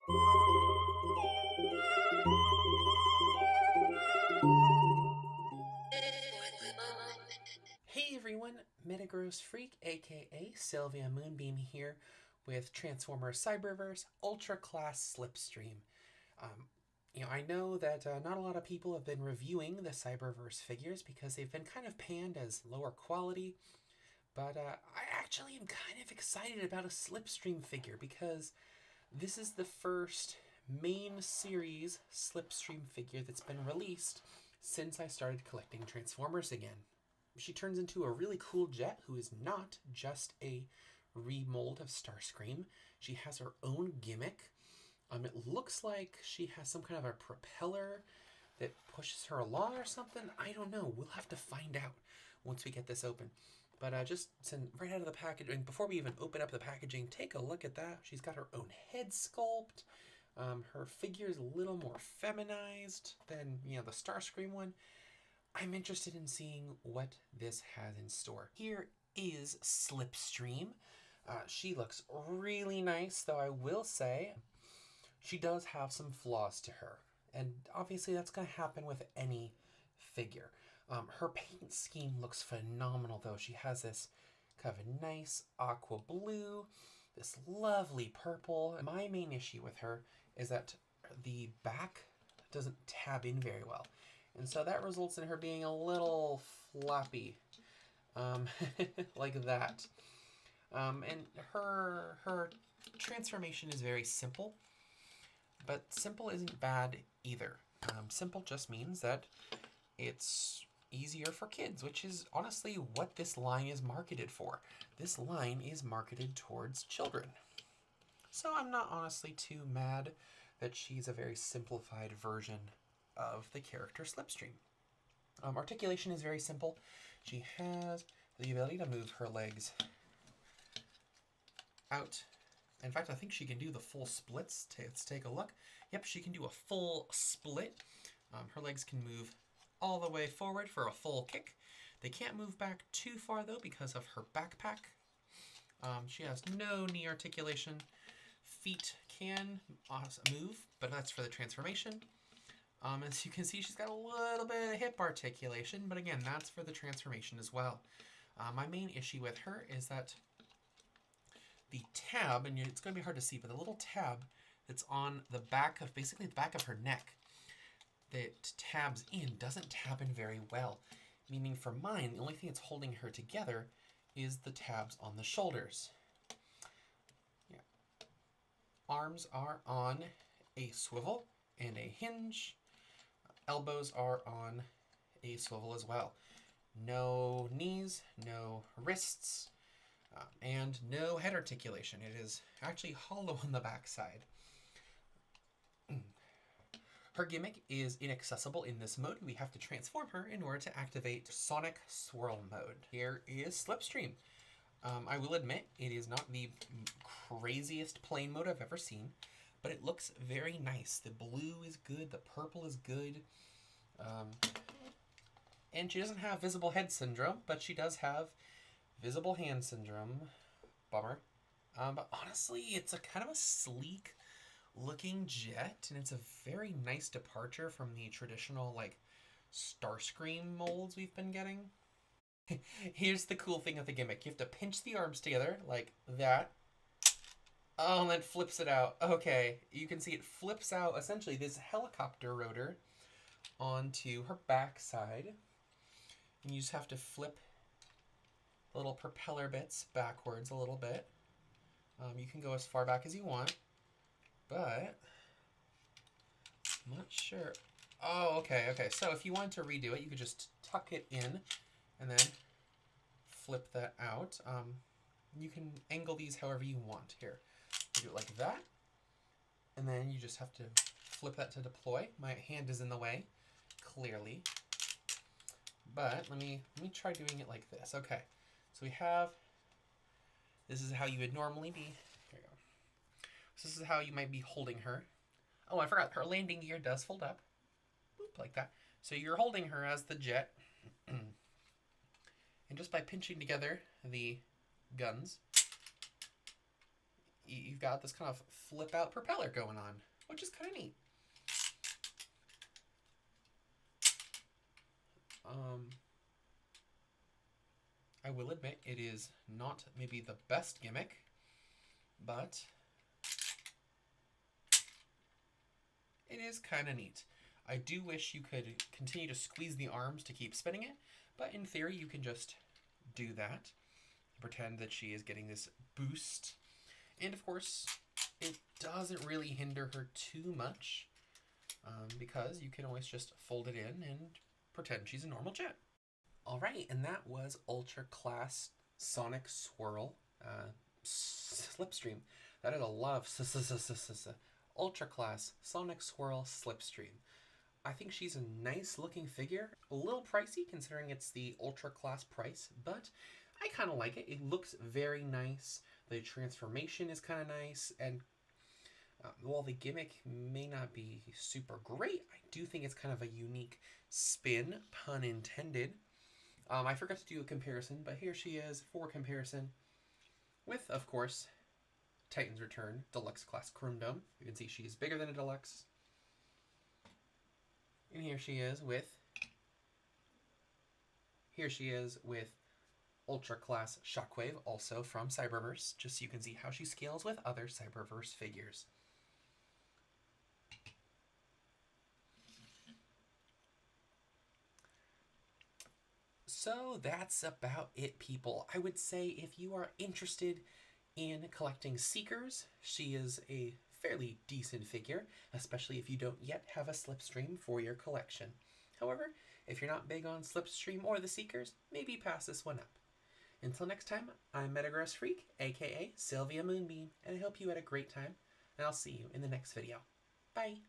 Hey everyone, Metagross Freak aka Sylvia Moonbeam here with Transformers Cyberverse Ultra Class Slipstream. Um, I know that not a lot of people have been reviewing the Cyberverse figures because they've been kind of panned as lower quality, but I actually am kind of excited about a Slipstream figure because this is the first main series Slipstream figure that's been released since I started collecting Transformers again. She turns into a really cool jet who is not just a remold of Starscream. She has her own gimmick. It looks like she has some kind of a propeller that pushes her along or something. I don't know. We'll have to find out once we get this open. But just send right out of the packaging, before we even open up the packaging, take a look at that. She's got her own head sculpt. Her figure is a little more feminized than the Starscream one. I'm interested in seeing what this has in store. Here is Slipstream. She looks really nice, though I will say she does have some flaws to her. And obviously that's going to happen with any figure. Her paint scheme looks phenomenal, though. She has this kind of a nice aqua blue, this lovely purple. My main issue with her is that the back doesn't tab in very well. And so that results in her being a little floppy, like that. And her transformation is very simple, but simple isn't bad either. Simple just means that it's easier for kids, which is honestly what this line is marketed for. This line is marketed towards children. So I'm not honestly too mad that she's a very simplified version of the character Slipstream. Articulation is very simple. She has the ability to move her legs out. In fact, I think she can do the full splits. Let's take a look. Yep, she can do a full split. Her legs can move all the way forward for a full kick. They can't move back too far, though, because of her backpack. She has no knee articulation. Feet can move, but that's for the transformation. As you can see, she's got a little bit of hip articulation, but again, that's for the transformation as well. My main issue with her is that the tab, and it's going to be hard to see, but the little tab that's on the back of, basically the back of her neck, that tabs in, doesn't tab in very well. Meaning for mine, the only thing that's holding her together is the tabs on the shoulders. Yeah. Arms are on a swivel and a hinge. Elbows are on a swivel as well. No knees, no wrists, and no head articulation. It is actually hollow on the backside. Her gimmick is inaccessible in this mode. We have to transform her in order to activate Sonic Swirl mode. Here is Slipstream. I will admit, it is not the craziest plane mode I've ever seen, but it looks very nice. The blue is good, the purple is good. And she doesn't have visible head syndrome, but she does have visible hand syndrome. Bummer. But honestly, it's a kind of a sleek looking jet, and it's a very nice departure from the traditional like Starscream molds we've been getting. Here's the cool thing of the gimmick. You have to pinch the arms together like that. Oh, and then flips it out. Okay, you can see it flips out essentially this helicopter rotor onto her backside. And you just have to flip the little propeller bits backwards a little bit. You can go as far back as you want, but I'm not sure. Oh, okay. So if you want to redo it, you could just tuck it in and then flip that out. You can angle these however you want. Here, you do it like that, and then you just have to flip that to deploy. My hand is in the way, clearly, but let me try doing it like this. Okay, so we have, this is how you would normally be. There you go. So this is how you might be holding her. Oh, I forgot, her landing gear does fold up. Boop, like that. So you're holding her as the jet. And just by pinching together the guns, you've got this kind of flip out propeller going on, which is kind of neat. I will admit it is not maybe the best gimmick, but it is kind of neat. I do wish you could continue to squeeze the arms to keep spinning it, but in theory you can just do that. Pretend that she is getting this boost. And of course, it doesn't really hinder her too much because you can always just fold it in and pretend she's a normal jet. All right, and that was Ultra Class Sonic Swirl Slipstream. That is a lot of Ultra Class Sonic Swirl Slipstream. I think she's a nice looking figure. A little pricey considering it's the Ultra Class price, but I kind of like it. It looks very nice. The transformation is kind of nice, and while the gimmick may not be super great, I do think it's kind of a unique spin, pun intended. I forgot to do a comparison, but here she is for comparison with, of course, Titan's Return Deluxe Class Chrome Dome. You can see she's bigger than a Deluxe. And here she is with Ultra Class Shockwave, also from Cyberverse, just so you can see how she scales with other Cyberverse figures. So that's about it, people. I would say if you are interested in collecting Seekers, she is a fairly decent figure, especially if you don't yet have a Slipstream for your collection. However, if you're not big on Slipstream or the Seekers, maybe pass this one up. Until next time, I'm Metagross Freak, aka Sylvia Moonbeam, and I hope you had a great time, and I'll see you in the next video. Bye!